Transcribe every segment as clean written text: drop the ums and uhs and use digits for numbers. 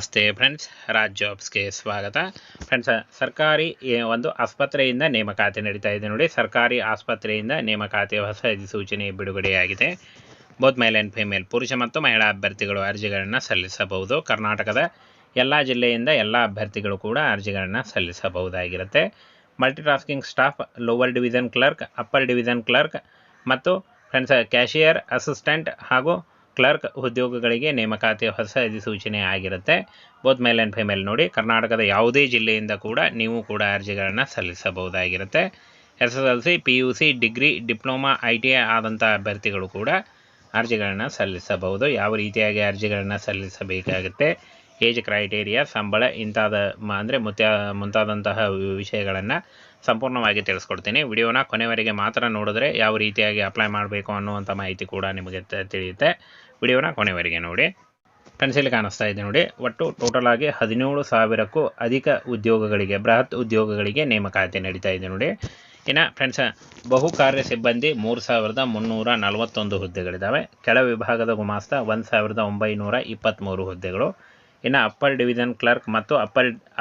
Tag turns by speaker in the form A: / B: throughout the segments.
A: ನಮಸ್ತೆ ಫ್ರೆಂಡ್ಸ್, ರಾಜ್ ಜಾಬ್ಸ್ಗೆ ಸ್ವಾಗತ. ಫ್ರೆಂಡ್ಸ್, ಸರ್ಕಾರಿ ಒಂದು ಆಸ್ಪತ್ರೆಯಿಂದ ನೇಮಕಾತಿ ನಡೀತಾ ಇದೆ ನೋಡಿ. ಸರ್ಕಾರಿ ಆಸ್ಪತ್ರೆಯಿಂದ ನೇಮಕಾತಿಯ ಹೊಸ ಅಧಿಸೂಚನೆ ಬಿಡುಗಡೆಯಾಗಿದೆ. ಬೋತ್ ಮೇಲ್ ಆ್ಯಂಡ್ ಫಿಮೇಲ್, ಪುರುಷ ಮತ್ತು ಮಹಿಳಾ ಅಭ್ಯರ್ಥಿಗಳು ಅರ್ಜಿಗಳನ್ನು ಸಲ್ಲಿಸಬಹುದು. ಕರ್ನಾಟಕದ ಎಲ್ಲ ಜಿಲ್ಲೆಯಿಂದ ಎಲ್ಲ ಅಭ್ಯರ್ಥಿಗಳು ಕೂಡ ಅರ್ಜಿಗಳನ್ನು ಸಲ್ಲಿಸಬಹುದಾಗಿರುತ್ತೆ. Multitasking staff, lower division clerk, upper division clerk ಮತ್ತು ಫ್ರೆಂಡ್ಸ್ ಕ್ಯಾಶಿಯರ್ ಅಸಿಸ್ಟೆಂಟ್ ಹಾಗೂ ಕ್ಲರ್ಕ್ ಉದ್ಯೋಗಗಳಿಗೆ ನೇಮಕಾತಿಯ ಹೊಸ ಅಧಿಸೂಚನೆ ಆಗಿರುತ್ತೆ. ಬೋತ್ ಮೇಲ್ ಆ್ಯಂಡ್ ಫಿಮೇಲ್ ನೋಡಿ. ಕರ್ನಾಟಕದ ಯಾವುದೇ ಜಿಲ್ಲೆಯಿಂದ ಕೂಡ ನೀವು ಕೂಡ ಅರ್ಜಿಗಳನ್ನು ಸಲ್ಲಿಸಬಹುದಾಗಿರುತ್ತೆ. SSLC, PUC, degree, diploma, ITI ಆದಂಥ ಅಭ್ಯರ್ಥಿಗಳು ಕೂಡ ಅರ್ಜಿಗಳನ್ನು ಸಲ್ಲಿಸಬಹುದು. ಯಾವ ರೀತಿಯಾಗಿ ಅರ್ಜಿಗಳನ್ನು ಸಲ್ಲಿಸಬೇಕಾಗುತ್ತೆ, ಏಜ್ ಕ್ರೈಟೇರಿಯಾ, ಸಂಬಳ ಇಂಥಾದ ಅಂದರೆ ಮುಂತಾದಂತಹ ವಿಷಯಗಳನ್ನು ಸಂಪೂರ್ಣವಾಗಿ ತಿಳಿಸ್ಕೊಡ್ತೀನಿ. ವಿಡಿಯೋನ ಕೊನೆವರೆಗೆ ಮಾತ್ರ ನೋಡಿದ್ರೆ ಯಾವ ರೀತಿಯಾಗಿ ಅಪ್ಲೈ ಮಾಡಬೇಕು ಅನ್ನುವಂಥ ಮಾಹಿತಿ ಕೂಡ ನಿಮಗೆ ತಿಳಿಯುತ್ತೆ. ವಿಡಿಯೋನ ಕೊನೆವರೆಗೆ ನೋಡಿ. ಫ್ರೆಂಡ್ಸ್, ಇಲ್ಲಿ ಕಾಣಿಸ್ತಾ ಇದೆ ನೋಡಿ. ಒಟ್ಟು ಟೋಟಲ್ ಆಗಿ 17,000ಕ್ಕೂ ಅಧಿಕ ಉದ್ಯೋಗಗಳಿಗೆ, ಬೃಹತ್ ಉದ್ಯೋಗಗಳಿಗೆ ನೇಮಕಾತಿ ನಡೀತಾ ಇದೆ ನೋಡಿ. ಇನ್ನು ಫ್ರೆಂಡ್ಸ್, ಬಹುಕಾರ್ಯ ಸಿಬ್ಬಂದಿ 3,341 ಹುದ್ದೆಗಳಿದ್ದಾವೆ. ಕೆಳ ವಿಭಾಗದ ಗುಮಾಸ್ತ 1,923 ಹುದ್ದೆಗಳು. ಇನ್ನು ಅಪ್ಪರ್ ಡಿವಿಷನ್ ಕ್ಲರ್ಕ್ ಮತ್ತು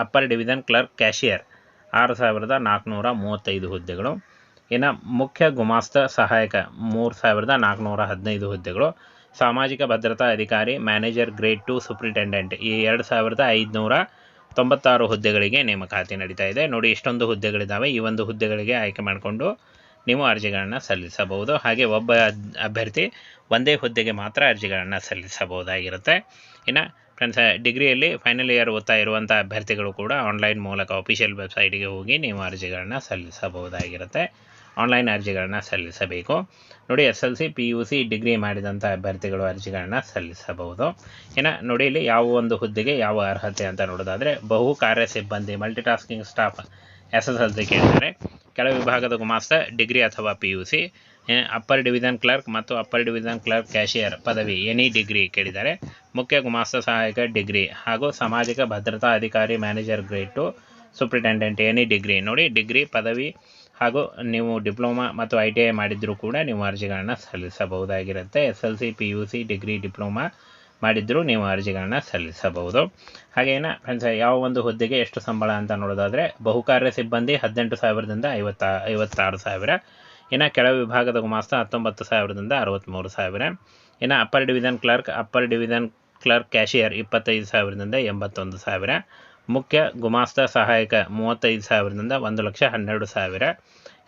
A: ಅಪ್ಪರ್ ಡಿವಿಷನ್ ಕ್ಲರ್ಕ್ ಕ್ಯಾಶಿಯರ್ 6,435 ಹುದ್ದೆಗಳು. ಇನ್ನು ಮುಖ್ಯ ಗುಮಾಸ್ತ ಸಹಾಯಕ 3,415 ಹುದ್ದೆಗಳು. ಸಾಮಾಜಿಕ ಭದ್ರತಾ ಅಧಿಕಾರಿ, ಮ್ಯಾನೇಜರ್ ಗ್ರೇಡ್ 2 ಸೂಪ್ರಿಟೆಂಡೆಂಟ್ ಈ 2,596 ಹುದ್ದೆಗಳಿಗೆ ನೇಮಕಾತಿ ನಡೀತಾ ಇದೆ ನೋಡಿ. ಇಷ್ಟೊಂದು ಹುದ್ದೆಗಳಿದ್ದಾವೆ. ಈ ಒಂದು ಹುದ್ದೆಗಳಿಗೆ ಆಯ್ಕೆ ಮಾಡಿಕೊಂಡು ನೀವು ಅರ್ಜಿಗಳನ್ನು ಸಲ್ಲಿಸಬಹುದು. ಹಾಗೆ ಒಬ್ಬ ಅಭ್ಯರ್ಥಿ ಒಂದೇ ಹುದ್ದೆಗೆ ಮಾತ್ರ ಅರ್ಜಿಗಳನ್ನು ಸಲ್ಲಿಸಬಹುದಾಗಿರುತ್ತೆ. ಇನ್ನು ಫ್ರೆಂಡ್ಸ್, ಡಿಗ್ರಿಯಲ್ಲಿ ಫೈನಲ್ ಇಯರ್ ಓದ್ತಾ ಇರುವಂಥ ಅಭ್ಯರ್ಥಿಗಳು ಕೂಡ ಆನ್ಲೈನ್ ಮೂಲಕ ಅಫಿಷಿಯಲ್ ವೆಬ್ಸೈಟ್ಗೆ ಹೋಗಿ ನೀವು ಅರ್ಜಿಗಳನ್ನು ಸಲ್ಲಿಸಬಹುದಾಗಿರುತ್ತೆ. ಆನ್ಲೈನ್ ಅರ್ಜಿಗಳನ್ನು ಸಲ್ಲಿಸಬೇಕು ನೋಡಿ. SSLC, PUC, ಡಿಗ್ರಿ ಮಾಡಿದಂಥ ಅಭ್ಯರ್ಥಿಗಳು ಅರ್ಜಿಗಳನ್ನು ಸಲ್ಲಿಸಬಹುದು. ಇನ್ನು ನೋಡಿ, ಇಲ್ಲಿ ಯಾವ ಒಂದು ಹುದ್ದೆಗೆ ಯಾವ ಅರ್ಹತೆ ಅಂತ ನೋಡೋದಾದರೆ, ಬಹು ಕಾರ್ಯ ಸಿಬ್ಬಂದಿ ಮಲ್ಟಿಟಾಸ್ಕಿಂಗ್ ಸ್ಟಾಫ್ SSLC ಕೇಳಿದ್ದಾರೆ. ಕೆಳ ವಿಭಾಗದ ಗುಮಾಸ್ತ ಡಿಗ್ರಿ ಅಥವಾ PUC. ಅಪ್ಪರ್ ಡಿವಿಷನ್ ಕ್ಲರ್ಕ್ ಮತ್ತು ಅಪ್ಪರ್ ಡಿವಿಷನ್ ಕ್ಲರ್ಕ್ ಕ್ಯಾಶಿಯರ್ ಪದವಿ ಎನಿ ಡಿಗ್ರಿ ಕೇಳಿದ್ದಾರೆ. ಮುಖ್ಯ ಗುಮಾಸ್ತ ಸಹಾಯಕ ಡಿಗ್ರಿ ಹಾಗೂ ಸಾಮಾಜಿಕ ಭದ್ರತಾ ಅಧಿಕಾರಿ manager grade 2 superintendent any degree ನೋಡಿ. ಡಿಗ್ರಿ ಪದವಿ ಹಾಗೂ ನೀವು ಡಿಪ್ಲೊಮಾ ಮತ್ತು ITI ಮಾಡಿದ್ರೂ ಕೂಡ ನೀವು ಅರ್ಜಿಗಳನ್ನು ಸಲ್ಲಿಸಬಹುದಾಗಿರುತ್ತೆ. SSLC, PUC, ಡಿಗ್ರಿ, ಡಿಪ್ಲೊಮಾ ಮಾಡಿದ್ರೂ ನೀವು ಅರ್ಜಿಗಳನ್ನು ಸಲ್ಲಿಸಬಹುದು. ಹಾಗೇನ ಫ್ರೆಂಡ್ಸ್, ಯಾವ ಒಂದು ಹುದ್ದೆಗೆ ಎಷ್ಟು ಸಂಬಳ ಅಂತ ನೋಡೋದಾದರೆ, ಬಹುಕಾರ್ಯ ಸಿಬ್ಬಂದಿ 18,000ದಿಂದ 56,000. ಇನ್ನು ಕೆಳ ವಿಭಾಗದ ಗುಮಾಸ್ತ 19,000ದಿಂದ 63,000. ಇನ್ನು ಅಪ್ಪರ್ ಡಿವಿಷನ್ ಕ್ಲರ್ಕ್ ಕ್ಯಾಶಿಯರ್ 25,000ದಿಂದ 81,000. ಮುಖ್ಯ ಗುಮಾಸ್ತ ಸಹಾಯಕ 35,000ದಿಂದ 1,12,000.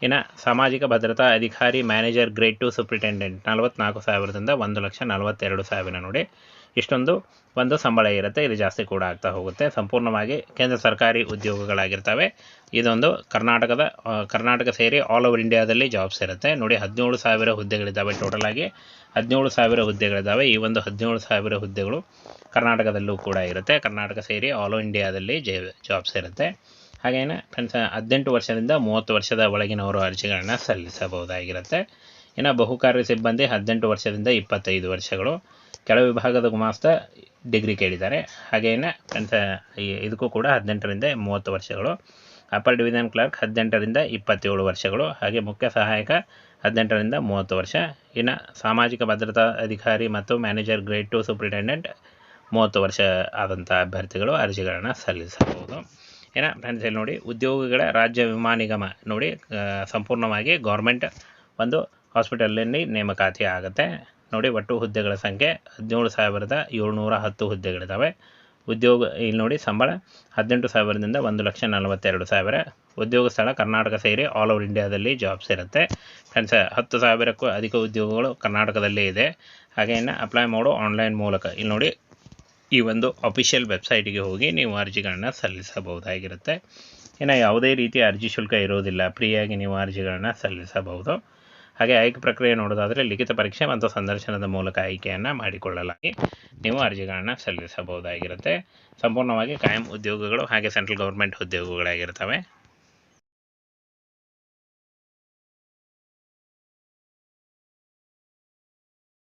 A: ಇನ್ನು ಸಾಮಾಜಿಕ ಭದ್ರತಾ ಅಧಿಕಾರಿ ಮ್ಯಾನೇಜರ್ ಗ್ರೇಡ್ 2 ಸೂಪ್ರಿಟೆಂಡೆಂಟ್ 44,000ದಿಂದ 1,42,000 ನೋಡಿ. ಇಷ್ಟೊಂದು ಒಂದು ಸಂಬಳ ಇರುತ್ತೆ. ಇದು ಜಾಸ್ತಿ ಕೂಡ ಆಗ್ತಾ ಹೋಗುತ್ತೆ. ಸಂಪೂರ್ಣವಾಗಿ ಕೇಂದ್ರ ಸರ್ಕಾರಿ ಉದ್ಯೋಗಗಳಾಗಿರ್ತವೆ. ಇದೊಂದು ಕರ್ನಾಟಕ ಸೇರಿ ಆಲ್ ಓವರ್ ಇಂಡಿಯಾದಲ್ಲಿ ಜಾಬ್ಸ್ ಇರುತ್ತೆ ನೋಡಿ. 17,000 ಹುದ್ದೆಗಳಿದ್ದಾವೆ. ಟೋಟಲ್ ಆಗಿ 17,000 ಹುದ್ದೆಗಳಿದ್ದಾವೆ. ಈ ಒಂದು 17,000 ಹುದ್ದೆಗಳು ಕರ್ನಾಟಕದಲ್ಲೂ ಕೂಡ ಇರುತ್ತೆ. ಕರ್ನಾಟಕ ಸೇರಿ ಆಲ್ ಓವರ್ ಇಂಡಿಯಾದಲ್ಲಿ ಜಾಬ್ಸ್ ಇರುತ್ತೆ. ಹಾಗೇನೆ ಫ್ರೆಂಡ್ಸ್, 18 ವರ್ಷದಿಂದ 30 ವರ್ಷದ ಒಳಗಿನವರು ಅರ್ಜಿಗಳನ್ನು ಸಲ್ಲಿಸಬಹುದಾಗಿರುತ್ತೆ. ಇನ್ನು ಬಹುಕಾರ್ಯ ಸಿಬ್ಬಂದಿ 18 ವರ್ಷದಿಂದ 25 ವರ್ಷಗಳು. ಕೆಳ ವಿಭಾಗದ ಗುಮಾಸ್ತ ಡಿಗ್ರಿ ಕೇಳಿದ್ದಾರೆ. ಹಾಗೇನೆ ಫ್ರೆಂಡ್ಸ್, ಇದಕ್ಕೂ ಕೂಡ 18ರಿಂದ 30 ವರ್ಷಗಳು. ಅಪ್ಪರ್ ಡಿವಿಷನ್ ಕ್ಲರ್ಕ್ 18ರಿಂದ 27 ವರ್ಷಗಳು. ಹಾಗೆ ಮುಖ್ಯ ಸಹಾಯಕ 18ರಿಂದ 30 ವರ್ಷ. ಇನ್ನು ಸಾಮಾಜಿಕ ಭದ್ರತಾ ಅಧಿಕಾರಿ ಮತ್ತು ಮ್ಯಾನೇಜರ್ ಗ್ರೇಡ್ 2 ಸೂಪ್ರಿಟೆಂಡೆಂಟ್ 30 ವರ್ಷ ಆದಂಥ ಅಭ್ಯರ್ಥಿಗಳು ಅರ್ಜಿಗಳನ್ನು ಸಲ್ಲಿಸಬಹುದು. ಏನ ಫ್ರೆಂಡ್ಸ್, ಇಲ್ಲಿ ನೋಡಿ, ಉದ್ಯೋಗಿಗಳ ರಾಜ್ಯ ವಿಮಾ ನಿಗಮ ನೋಡಿ, ಸಂಪೂರ್ಣವಾಗಿ ಗೌರ್ಮೆಂಟ್ ಒಂದು ಹಾಸ್ಪಿಟಲಲ್ಲಿ ನೇಮಕಾತಿ ಆಗುತ್ತೆ ನೋಡಿ. ಒಟ್ಟು ಹುದ್ದೆಗಳ ಸಂಖ್ಯೆ 17,710 ಹುದ್ದೆಗಳಿದ್ದಾವೆ. ಇಲ್ಲಿ ನೋಡಿ, ಸಂಬಳ 18,000ದಿಂದ 1,42,000. ಉದ್ಯೋಗ ಸ್ಥಳ ಕರ್ನಾಟಕ ಸೇರಿ ಆಲ್ ಓವರ್ ಇಂಡಿಯಾದಲ್ಲಿ ಜಾಬ್ಸ್ ಇರುತ್ತೆ. ಫ್ರೆಂಡ್ಸ್, 10,000ಕ್ಕೂ ಅಧಿಕ ಉದ್ಯೋಗಗಳು ಕರ್ನಾಟಕದಲ್ಲೇ ಇದೆ. ಹಾಗೆ ಇನ್ನು ಅಪ್ಲೈ ಮಾಡೋ ಆನ್ಲೈನ್ ಮೂಲಕ ಇಲ್ಲಿ ನೋಡಿ, ಈ ಒಂದು ಅಫಿಷಿಯಲ್ ವೆಬ್ಸೈಟಿಗೆ ಹೋಗಿ ನೀವು ಅರ್ಜಿಗಳನ್ನು ಸಲ್ಲಿಸಬಹುದಾಗಿರುತ್ತೆ. ಇನ್ನು ಯಾವುದೇ ರೀತಿಯ ಅರ್ಜಿ ಶುಲ್ಕ ಇರೋದಿಲ್ಲ. ಫ್ರೀಯಾಗಿ ನೀವು ಅರ್ಜಿಗಳನ್ನು ಸಲ್ಲಿಸಬಹುದು. ಹಾಗೆ ಆಯ್ಕೆ ಪ್ರಕ್ರಿಯೆ ನೋಡೋದಾದರೆ, ಲಿಖಿತ ಪರೀಕ್ಷೆ ಮತ್ತು ಸಂದರ್ಶನದ ಮೂಲಕ ಆಯ್ಕೆಯನ್ನು ಮಾಡಿಕೊಳ್ಳಲಾಗಿ ನೀವು ಅರ್ಜಿಗಳನ್ನು ಸಲ್ಲಿಸಬಹುದಾಗಿರುತ್ತೆ. ಸಂಪೂರ್ಣವಾಗಿ ಕಾಯಂ ಉದ್ಯೋಗಗಳು ಹಾಗೆ ಸೆಂಟ್ರಲ್ ಗೌರ್ಮೆಂಟ್ ಉದ್ಯೋಗಗಳಾಗಿರ್ತವೆ.